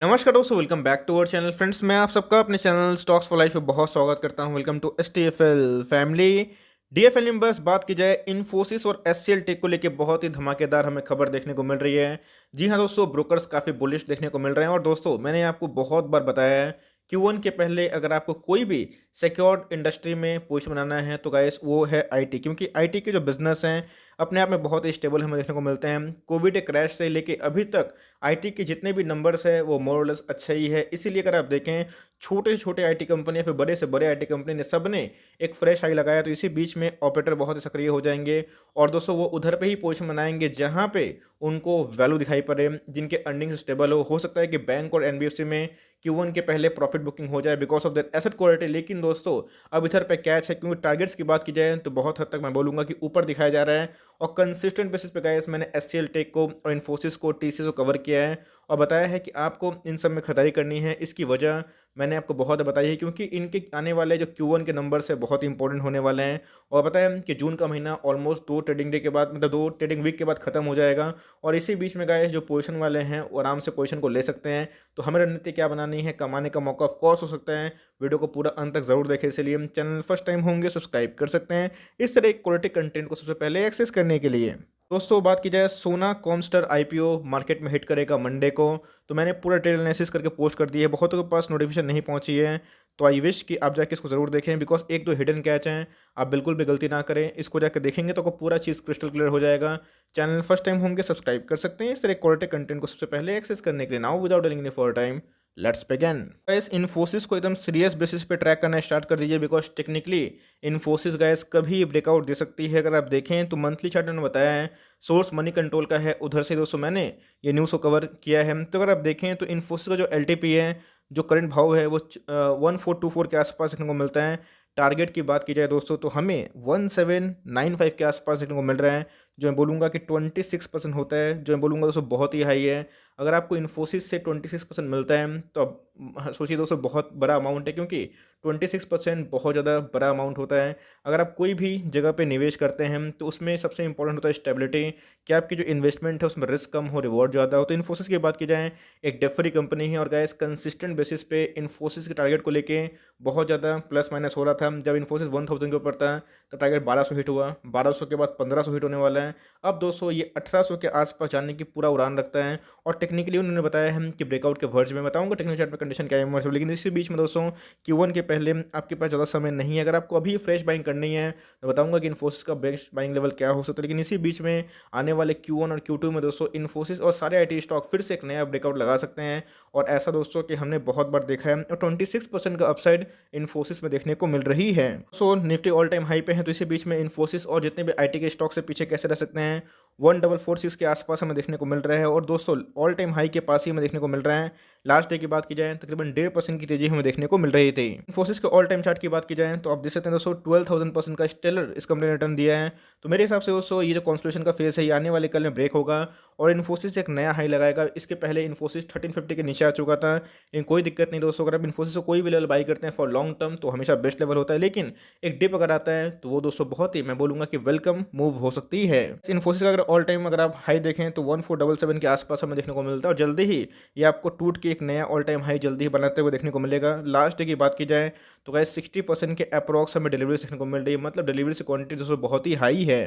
नमस्कार दोस्तों, welcome back to our channel. Friends, मैं आप सबका अपने चैनल स्टॉक्स फॉर लाइफ में बहुत स्वागत करता हूं। Welcome to STFL family. DFL में बस बात की जाए इन्फोसिस और एचसीएल टेक को लेके बहुत ही धमाकेदार हमें खबर देखने को मिल रही है। जी हां दोस्तों, ब्रोकर्स काफ़ी बुलिश देखने को मिल रहे हैं। और दोस्तों, मैंने आपको बहुत बार बताया है Q1 के पहले अगर आपको कोई भी सिक्योर्ड इंडस्ट्री में पोजीशन बनाना है तो गाइस वो है आईटी, क्योंकि आईटी के जो बिजनेस हैं अपने आप में बहुत ही स्टेबल हमें देखने को मिलते हैं। कोविड क्रैश से लेके अभी तक आईटी के जितने भी नंबर्स हैं वो मोर और लेस अच्छा ही है। इसीलिए अगर आप देखें, छोटे से छोटे आईटी कंपनी या फिर बड़े से बड़े आईटी कंपनी ने सब ने एक फ्रेश हाई लगाया, तो इसी बीच में ऑपरेटर बहुत ही सक्रिय हो जाएंगे। और दोस्तों, वो उधर पे ही पोजीशन बनाएंगे जहां पे उनको वैल्यू दिखाई पड़े, जिनके अर्निंग्स स्टेबल हो सकता है कि बैंक और एनबीएफसी में Q1 के पहले प्रॉफिट बुकिंग हो जाए because of that asset quality. लेकिन दोस्तों, अब इधर पे कैच है, क्योंकि टारगेट्स की बात की जाए तो बहुत हद तक मैं बोलूंगा कि ऊपर दिखाया जा रहा है। और कंसिस्टेंट बेसिस पे गाइस मैंने एचसीएल टेक को और इन्फोसिस को, टीसीएस को कवर किया है और बताया है कि आपको इन सब में खरीदारी करनी है। इसकी वजह मैंने आपको बहुत बताई है, क्योंकि इनके आने वाले जो Q1 के नंबर से बहुत ही इंपॉर्टेंट होने वाले हैं। और बताया कि जून का महीना ऑलमोस्ट 2 ट्रेडिंग डे के बाद, मतलब 2 ट्रेडिंग वीक के बाद खत्म हो जाएगा। और इसी बीच में गाइस जो पोजीशन वाले हैं वो आराम से पोजीशन को ले सकते हैं। तो हमें रणनीति क्या बनानी है, कमाने का मौका ऑफ कोर्स हो सकता है। वीडियो को पूरा अंत तक जरूर देखें। इसलिए चैनल फर्स्ट टाइम होंगे सब्सक्राइब कर सकते हैं इस तरह क्वालिटी कंटेंट को सबसे पहले एक्सेस करने के लिए। दोस्तों, बात की जाए सोना कॉमस्टर आईपीओ मार्केट में हिट करेगा मंडे को, तो मैंने पूरा डिटेल एनालिसिस करके पोस्ट कर दी है। बहुतों के पास नोटिफिकेशन नहीं पहुंची है, तो आई विश कि आप जाके इसको ज़रूर देखें, बिकॉज एक दो हिडन कैच हैं। आप बिल्कुल भी गलती ना करें, इसको जाकर देखेंगे तो आपको पूरा चीज़ क्रिस्टल क्लियर हो जाएगा। चैनल फर्स्ट टाइम होंगे सब्सक्राइब कर सकते हैं इस तरह क्वालिटी कंटेंट को सबसे पहले एक्सेस करने के लिए। Now without delaying any for time, let's begin. Guys, Infosys को एकदम सीरियस बेसिस पे ट्रैक करना स्टार्ट कर दीजिए, बिकॉज टेक्निकली इन्फोसिस गाइस कभी ब्रेकआउट दे सकती है। अगर आप देखें तो मंथली चार्ट मैंने बताया है, सोर्स मनी कंट्रोल का है, उधर से दोस्तों मैंने ये न्यूज़ को कवर किया है। तो अगर आप देखें तो इन्फोसिस का जो एलटीपी है, जो करंट भाव है, वो 1424 के आसपास देखने को मिलता है। टारगेट की बात की जाए दोस्तों तो हमें 1795 के आसपास देखने को मिल रहा है, जो मैं बोलूँगा कि 26% होता है, जो मैं बोलूँगा दोस्तों बहुत ही हाई है। अगर आपको इन्फोसिस से 26% मिलता है तो अब सोचिए दोस्तों, बहुत बड़ा अमाउंट है, क्योंकि 26% बहुत ज़्यादा बड़ा अमाउंट होता है। अगर आप कोई भी जगह पे निवेश करते हैं तो उसमें सबसे इंपॉर्टेंट होता है स्टेबिलिटी, कि आपकी जो इन्वेस्टमेंट है उसमें रिस्क कम हो, रिवॉर्ड ज़्यादा हो। तो इन्फोसिस की बात की जाए, एक डेट फ्री कंपनी है। और गाइस, कंसिस्टेंट बेसिस पे इन्फोसिस के टारगेट को लेके बहुत ज़्यादा प्लस माइनस हो रहा था। जब इन्फोसिस 1000 के ऊपर था तो टारगेट 1200 हिट हुआ, 1200 के बाद 1500 हिट होने वाला है। अब दोस्तों ये 1800 के आसपास जाने की पूरा उड़ान रखता है। और टेक्निकली उन्होंने बताया है कि ब्रेकआउट के वर्ज में बताऊंगा टेक्निकल चार्ट में कंडीशन क्या है। लेकिन इसी बीच में दोस्तों, Q1 के पहले आपके पास ज़्यादा समय नहीं है। अगर आपको अभी फ्रेश बाइंग करनी है तो बताऊंगा कि इन्फोसिस का बेस्ट बाइंग लेवल क्या हो सकता है। लेकिन इसी बीच में आने वाले Q1 और Q2 में दोस्तों इन्फोसिस और सारे आईटी स्टॉक फिर से एक नया ब्रेकआउट लगा सकते हैं। और ऐसा दोस्तों कि हमने बहुत बार देखा है, और 26% का अपसाइड इन्फोसिस में देखने को मिल रही है। सो निफ्टी ऑल टाइम हाई पे है, तो इसी बीच में इन्फोसिस और जितने भी आईटी के स्टॉक से पीछे कैसे रह सकते हैं। 1446 के आसपास हमें देखने को मिल रहा है। और दोस्तों ऑल टाइम हाई के पास ही हमें देखने को मिल रहा है। लास्ट डे की बात की जाए तकरीबन 1.5% की तेजी हमें देखने को मिल रही थी। इन्फोसिस के ऑल टाइम चार्ट की बात की जाए तो आप देख सकते हैं दोस्तों 12,000% का स्टेलर इस कंपनी ने रिटर्न दिया है। तो मेरे हिसाब से दोस्तों ये जो कॉन्सोलिडेशन का फेज है ये आने वाले कल में ब्रेक होगा और इन्फोसिस एक नया हाई लगाएगा। इसके पहले इन्फोसिस 1350 के नीचे आ चुका था, लेकिन कोई दिक्कत नहीं दोस्तों। अगर आप इन्फोसिस को कोई भी लेवल बाई करते हैं फॉर लॉन्ग टर्म तो हमेशा बेस्ट लेवल होता है। लेकिन एक डिप अगर आता है तो वो दोस्तों बहुत ही, मैं बोलूंगा कि वेलकम मूव हो सकती है। इन्फोसिस का अगर ऑल टाइम अगर आप हाई देखें तो 1477 के आसपास हमें देखने को मिलता है। और जल्दी ही ये आपको टूट के एक नया ऑल टाइम हाई जल्दी ही बनाते हुए देखने को मिलेगा। लास्ट डे की बात की जाए तो गाइस 60% के अप्रॉक्स हमें डिलीवरी देखने को मिल रही है, मतलब डिलीवरी से क्वांटिटी दोस्तों बहुत ही हाई है।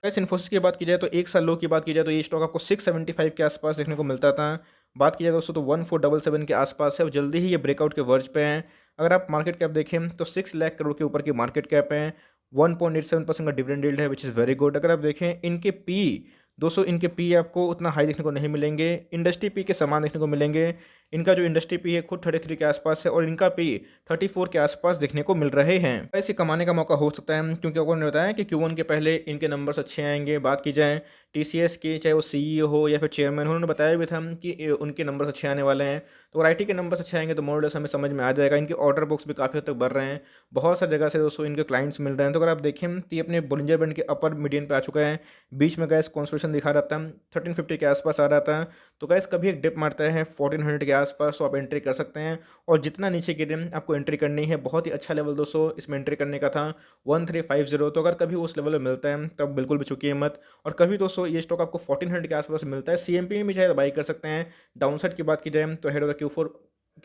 गाइस, इन्फोसिस की बात की जाए तो एक साल लो की बात की जाए तो ये स्टॉक आपको 675 के आसपास देखने को मिलता था। बात की जाए दोस्तों तो 1477 के आसपास है और जल्दी ही ये ब्रेकआउट के वर्ज पे हैं। अगर आप मार्केट कैप देखें तो 6 लाख करोड़ के ऊपर की मार्केट कैप है। 1.87% का डिविडेंड यील्ड है विच इज़ वेरी गुड। अगर आप देखें इनके पी, दोस्तों इनके पी आपको उतना हाई देखने को नहीं मिलेंगे, इंडस्ट्री पी के समान देखने को मिलेंगे। इनका जो इंडस्ट्री पी है खुद 33 के आसपास है और इनका पी 34 के आसपास देखने को मिल रहे हैं। ऐसे कमाने का मौका हो सकता है, क्योंकि आपको ने बताया कि Q1 के पहले इनके नंबर्स अच्छे आएंगे। बात की जाए टीसीएस की, चाहे वो सीईओ हो या फिर चेयरमैन हो, उन्होंने बताया भी था कि उनके नंबर्स अच्छे आने वाले हैं। तो अगर आईटी के नंबर्स अच्छे आएंगे तो मोर लेस हमें समझ में आ जाएगा। इनके ऑर्डर बुक्स भी काफ़ी हद तक बढ़ रहे हैं, बहुत सारी जगह से दोस्तों इनके क्लाइंट्स मिल रहे हैं। तो अगर आप देखें तो ये अपने बोलिंजर बैंड के अपर मीडियन पे आ चुका है। बीच में गैस कॉन्सोलेशन दिखा रहा था, 1350 के आसपास आ रहा था। तो गैस कभी एक डिप मारता है 1400 के आसपास तो आप एंट्री कर सकते हैं, और जितना नीचे गिरे आपको एंट्री करनी है। बहुत ही अच्छा लेवल दोस्तों इसमें एंट्री करने का था 1350। तो अगर कभी उस लेवल में मिलता है तब बिल्कुल भी चुकिए मत। और कभी दोस्तों ये स्टॉक आपको 1400 के आसपास मिलता है, सीएमपी में भी चाहे तो बाई कर सकते हैं। डाउनसाइड की बात की जाए तो हेड ऑफ द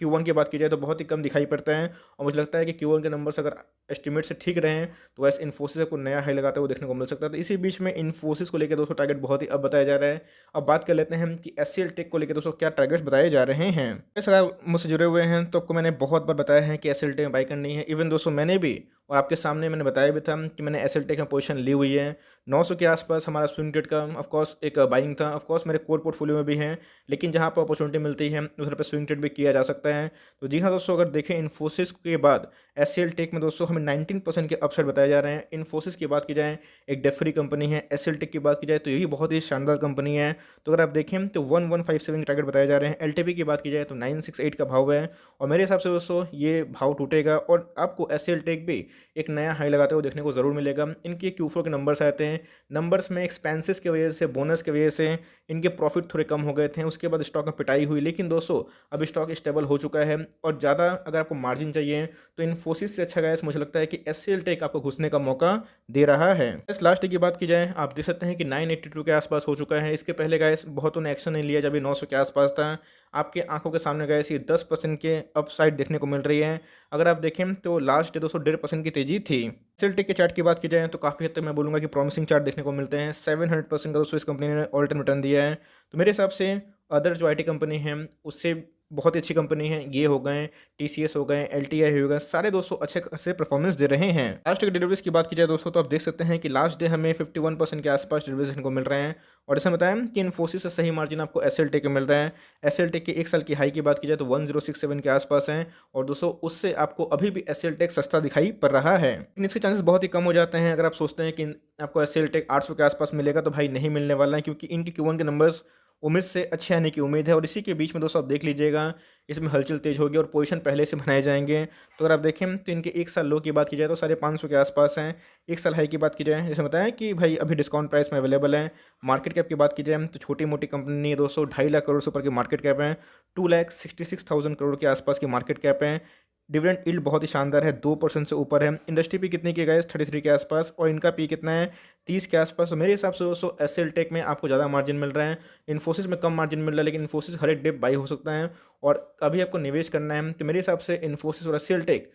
Q1 की बात की जाए तो बहुत ही कम दिखाई पड़ता है, और मुझे लगता है कि Q1 के नंबर्स अगर एस्टिमेट से ठीक रहें तो वैसे इन्फोसिस को नया हाई लगाते हुए देखने को मिल सकता है। तो इसी बीच में इन्फोसिस को लेकर दोस्तों टारगेट बहुत ही अब बताया जा रहा है। अब बात कर लेते हैं कि एचसीएल टेक को लेकर दोस्तों क्या टारगेट्स बताए जा रहे हैं। इस अगर मुझसे जुड़े हुए हैं तो आपको मैंने बहुत बार बताया है कि एचसीएल टेक में बाई करनी है। इवन दोस्तों मैंने भी और आपके सामने मैंने बताया भी था कि मैंने एचसीएल टेक में पोजीशन ली हुई है 900 के आसपास। हमारा स्विंग ट्रेड का ऑफकोर्स एक बाइंग था, ऑफकोर्स मेरे कोर पोर्टफोलियो में भी है, लेकिन जहाँ पर अपॉर्चुनिटी मिलती है उधर पर स्विंग ट्रेड भी किया जा सकता है। तो जी हाँ दोस्तों, अगर देखें इन्फोसिस के बाद एचसीएल टेक में दोस्तों हमें 19% के अपसाइड बताए जा रहे हैं। इन्फोसिस की बात की जाए एक डेफरी कंपनी है, एचसीएल टेक की बात की जाए तो ये भी बहुत ही शानदार कंपनी है। तो अगर आप देखें तो 1157 के टारगेट बताए जा रहे हैं। एलटीपी की बात की जाए तो 968 का भाव है, और मेरे हिसाब से दोस्तों ये भाव टूटेगा और आपको एचसीएल टेक भी एक नया हाई लगाते हुए देखने को ज़रूर मिलेगा। इनके Q4 के नंबर्स आते हैं, नंबर्स में एक्सपेंसेस की वजह से, बोनस की वजह से इनके प्रॉफिट थोड़े कम हो गए थे, उसके बाद स्टॉक में पिटाई हुई। लेकिन दोस्तों अब स्टॉक स्टेबल हो चुका है, और ज़्यादा अगर आपको मार्जिन चाहिए तो इन्फोसिस से अच्छा गाइस मुझे लगता है कि एचसीएल टेक आपको घुसने का मौका दे रहा है। इस लास्ट की बात की जाए आप देख सकते हैं कि 982 के आसपास हो चुका है। इसके पहले गाइस बहुतों ने एक्शन नहीं लिया जब ये 900 के आसपास था। आपके आंखों के सामने गाइस ये 10% के अपसाइड देखने को मिल रही है। अगर आप देखें तो लास्ट डे दोस्तों 1.5% की तेजी थी। सेल्टिक के चार्ट की बात की जाए तो काफ़ी हद तक मैं बोलूँगा कि प्रॉमिसिंग चार्ट देखने को मिलते हैं। 700% का दोस्तों इस कंपनी ने ऑल टाइम रिटर्न दिया है। तो मेरे हिसाब से अदर जो आईटी कंपनी है उससे बहुत ही अच्छी कंपनी है। ये हो गए, टीसीएस हो गए, एलटीआई हो गए, सारे दोस्तों अच्छे खासे परफॉर्मेंस दे रहे हैं। लास्ट के डिलीवरीज की बात की जाए दोस्तों तो आप देख सकते हैं कि लास्ट डे हमें 51% के आसपास डिलीवरीज देखने को मिल रहे हैं। और जैसे बताया कि इन्फोसिस से सही मार्जिन आपको एसएल टेक में मिल रहा है। एसएल टेक के एक साल की हाई की बात की जाए तो 1067 के आसपास है, और दोस्तों उससे आपको अभी भी एसएल टेक सस्ता दिखाई पड़ रहा है। लेकिन इसके चांसेस बहुत ही कम हो जाते हैं। अगर आप सोचते हैं कि आपको एसएल टेक 800 के आसपास मिलेगा तो भाई नहीं मिलने वाला है, क्योंकि इनके Q1 के नंबर्स उम्मीद से अच्छे आने की उम्मीद है। और इसी के बीच में दोस्तों आप देख लीजिएगा इसमें हलचल तेज होगी और पोजीशन पहले से बनाए जाएंगे। तो अगर आप देखें तो इनके एक साल लो की बात की जाए तो 550 के आसपास हैं। एक साल हाई की बात की जाए जैसे बताया कि भाई अभी डिस्काउंट प्राइस में अवेलेबल है। मार्केट कैप की बात की जाए तो छोटी मोटी कंपनी नहीं है दोस्तों, 2.5 लाख करोड़ से ऊपर की मार्केट कैप है। 2,66,000 करोड़ के आसपास की मार्केट कैप है। डिविडेंड यील्ड बहुत ही शानदार है, 2% से ऊपर है। इंडस्ट्री पी कितने की गाइस 33 के आसपास, और इनका पी कितना है 30 के आसपास। तो मेरे हिसाब से दोस्तों एसएल टेक में आपको ज़्यादा मार्जिन मिल रहा है, इन्फोसिस में कम मार्जिन मिल रहा है। लेकिन इन्फोसिस हर एक डिप बाई हो सकता है, और अभी आपको निवेश करना है तो मेरे हिसाब से इन्फोसिस और एसएल टेक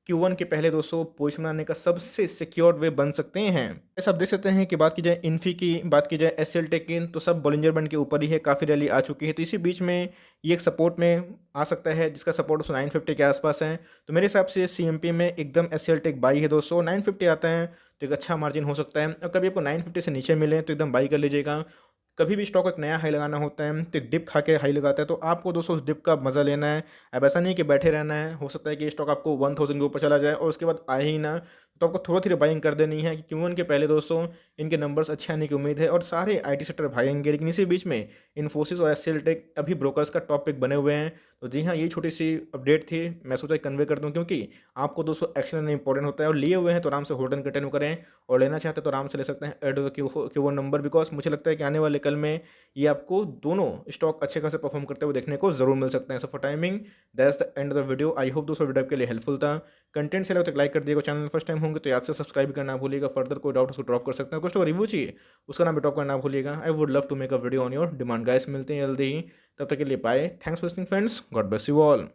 Q1 के पहले दोस्तों पोजीशन बनाने का सबसे सिक्योर वे बन सकते हैं। ऐसा आप देख सकते हैं कि बात की जाए इन्फी की, बात की जाए एसएल टेक की, तो सब बॉलिंजर बैंड के ऊपर ही है, काफ़ी रैली आ चुकी है। तो इसी बीच में ये एक सपोर्ट में आ सकता है जिसका सपोर्ट 950 के आसपास है। तो मेरे हिसाब से सीएमपी में एकदम एसएल टेक बाई है दोस्तों। 950 आता है तो एक अच्छा मार्जिन हो सकता है, और कभी आपको 950 से नीचे मिले तो एकदम बाई कर लीजिएगा। कभी भी स्टॉक एक नया हाई लगाना होता है तो एक डिप खा के हाई लगाता है, तो आपको दोस्तों उस डिप का मज़ा लेना है। अब ऐसा नहीं कि बैठे रहना है। हो सकता है कि स्टॉक आपको 1000 के ऊपर चला जाए और उसके बाद आए ही ना, तो आपको थोड़ा थोड़ी बाइंग कर देनी है, क्योंकि उनके पहले दोस्तों इनके नंबर्स अच्छे आने की उम्मीद है और सारे आईटी सेक्टर भागेंगे। लेकिन इसी बीच में इन्फोसिस और एचसीएल टेक अभी ब्रोकर्स का टॉप पिक बने हुए हैं। तो जी हाँ, ये छोटी सी अपडेट थी, मैं सोचा कन्वे कर दूँ, क्योंकि आपको दोस्तों एक्शन लेना इंपॉर्टेंट होता है। और लिए हुए हैं तो आराम से होल्ड एंड कंटिन्यू करें, और लेना चाहते हैं तो आराम से ले सकते हैं एड Q1 नंबर, बिकॉज मुझे लगता है कि आने वाले कल में ये आपको दोनों स्टॉक अच्छे खासे परफॉर्म करते हुए देखने को जरूर मिल सकते हैं। So for timing that's the end of the video. I hope दोस्तों वीडियो के लिए हेल्पफुल था। कंटेंट से लगे तो लाइक कर दिएगा, चैनल फर्स्ट टाइम होंगे तो याद से सब्सक्राइब करना भूलिएगा। फर्दर कोई डाउट उसको ड्रॉप कर सकते हैं, कुछ तो रिव्यू चाहिए उसका नाम भी ड्रॉप करना भूलिएगा। I would love to make a video on your demand guys. मिलते हैं जल्दी ही, तब तक के लिए bye. Thanks for listening friends, God bless you all.